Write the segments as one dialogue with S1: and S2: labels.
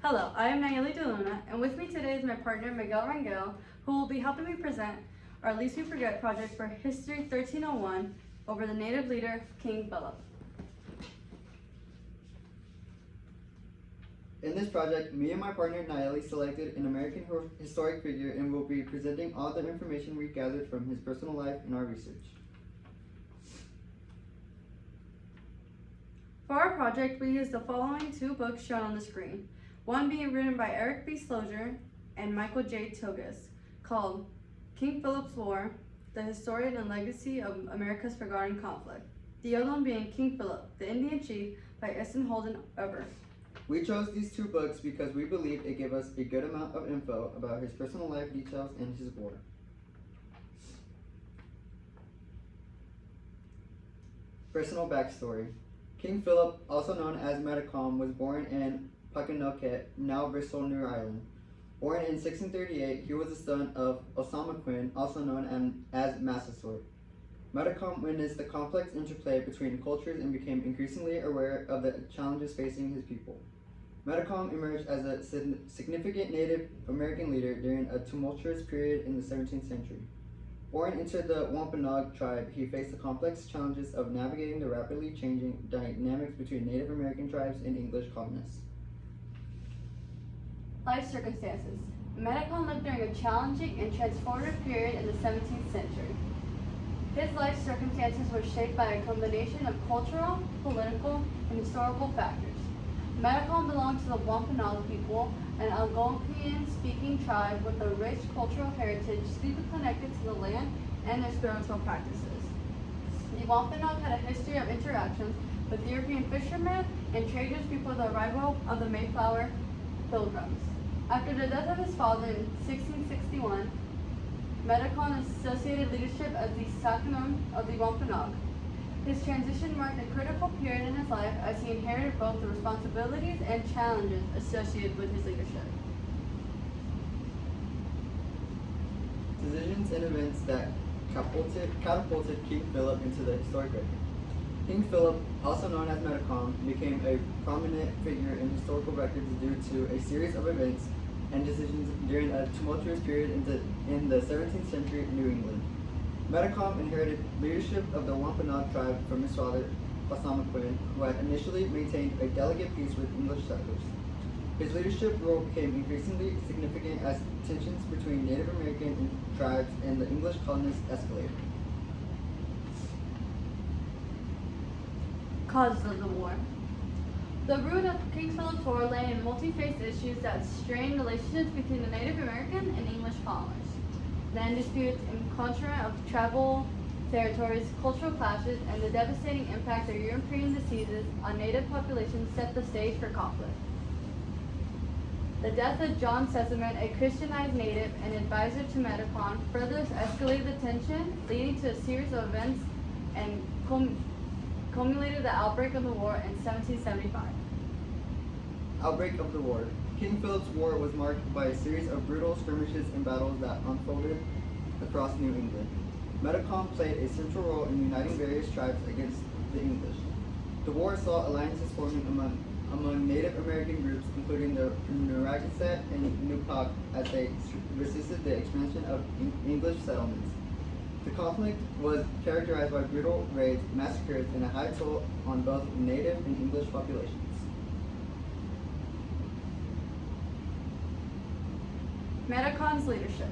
S1: Hello, I am Nayeli DeLuna, and with me today is my partner Miguel Rangel, who will be helping me present our Least We Forget project for History 1301 over the native leader King Philip.
S2: In this project, me and my partner Nayeli selected an American historic figure and will be presenting all the information we gathered from his personal life in our research.
S1: For our project, we used the following two books shown on the screen, one being written by Eric B. Sloger and Michael J. Togus, called King Philip's War, The Historian and Legacy of America's Forgotten Conflict. The other one being King Philip, the Indian Chief by Essen Holden Eber.
S2: We chose these two books because we believe it gave us a good amount of info about his personal life details and his war. Personal backstory. King Philip, also known as Metacom, was born in Pakanoket, now Bristol, New Ireland. Born in 1638, he was the son of Osama Quinn, also known as Massasoit. Metacom witnessed the complex interplay between cultures and became increasingly aware of the challenges facing his people. Metacom emerged as a significant Native American leader during a tumultuous period in the 17th century. Born into the Wampanoag tribe, he faced the complex challenges of navigating the rapidly changing dynamics between Native American tribes and English colonists.
S1: Life circumstances. Metacom lived during a challenging and transformative period in the 17th century. His life circumstances were shaped by a combination of cultural, political, and historical factors. Metacom belonged to the Wampanoag people, an Algonquian-speaking tribe with a rich cultural heritage deeply connected to the land and their spiritual practices. The Wampanoag had a history of interactions with European fishermen and traders before the arrival of the Mayflower Pilgrims. After the death of his father in 1661, Metacom associated leadership as the Sachem of the Wampanoag. His transition marked a critical period in his life as he inherited both the responsibilities and challenges associated with his leadership.
S2: Decisions and events that catapulted King Philip into the historic record. King Philip, also known as Metacom, became a prominent figure in historical records due to a series of events and decisions during a tumultuous period in the 17th century New England. Metacom inherited leadership of the Wampanoag tribe from his father, Osama Quinn, who had initially maintained a delicate peace with English settlers. His leadership role became increasingly significant as tensions between Native American tribes and the English colonists escalated.
S1: Causes of the war. The root of King Philip's War lay in multi-faced issues that strained relationships between the Native American and English colonists. Land disputes, encroachment of tribal territories, cultural clashes, and the devastating impact of European diseases on native populations set the stage for conflict. The death of John Sesemann, a Christianized native and advisor to Metacom, further escalated the tension, leading to a series of events and culminated the outbreak of the war in 1775.
S2: Outbreak of the war. King Philip's War was marked by a series of brutal skirmishes and battles that unfolded across New England. Metacom played a central role in uniting various tribes against the English. The war saw alliances forming among Native American groups, including the Narragansett and Nupak, as they resisted the expansion of English settlements. The conflict was characterized by brutal raids, massacres, and a high toll on both Native and English populations.
S1: Metacom's leadership.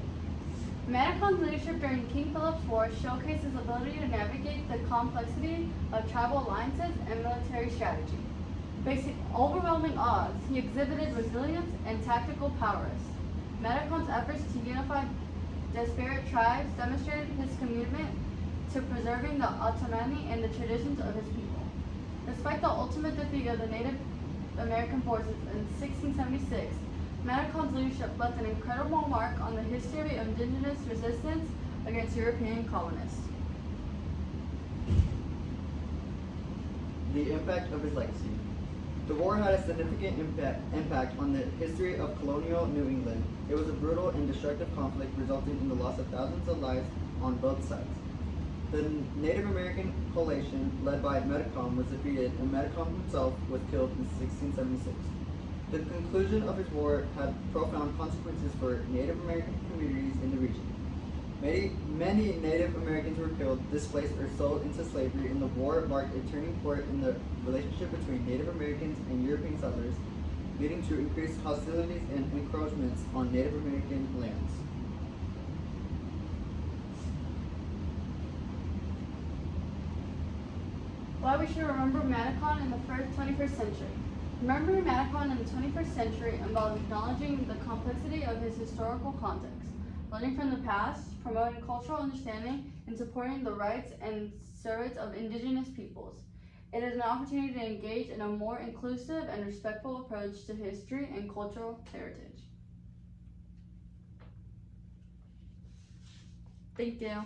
S1: Metacom's leadership during King Philip's War showcased his ability to navigate the complexity of tribal alliances and military strategy. Facing overwhelming odds, he exhibited resilience and tactical prowess. Metacom's efforts to unify disparate tribes demonstrated his commitment to preserving the autonomy and the traditions of his people. Despite the ultimate defeat of the Native American forces in 1676, Metacom's leadership left an incredible mark on the history of indigenous resistance against European colonists.
S2: The impact of his legacy. The war had a significant impact on the history of colonial New England. It was a brutal and destructive conflict resulting in the loss of thousands of lives on both sides. The Native American coalition led by Metacom was defeated and Metacom himself was killed in 1676. The conclusion of his war had profound consequences for Native American communities in the region. Many Native Americans were killed, displaced, or sold into slavery, and the war marked a turning point in the relationship between Native Americans and European settlers, leading to increased hostilities and encroachments on Native American lands.
S1: Why we should remember Manicon in the 21st century. Remembering Manicon in the 21st century involves acknowledging the complexity of his historical context, learning from the past, promoting cultural understanding, and supporting the rights and service of indigenous peoples. It is an opportunity to engage in a more inclusive and respectful approach to history and cultural heritage. Thank you.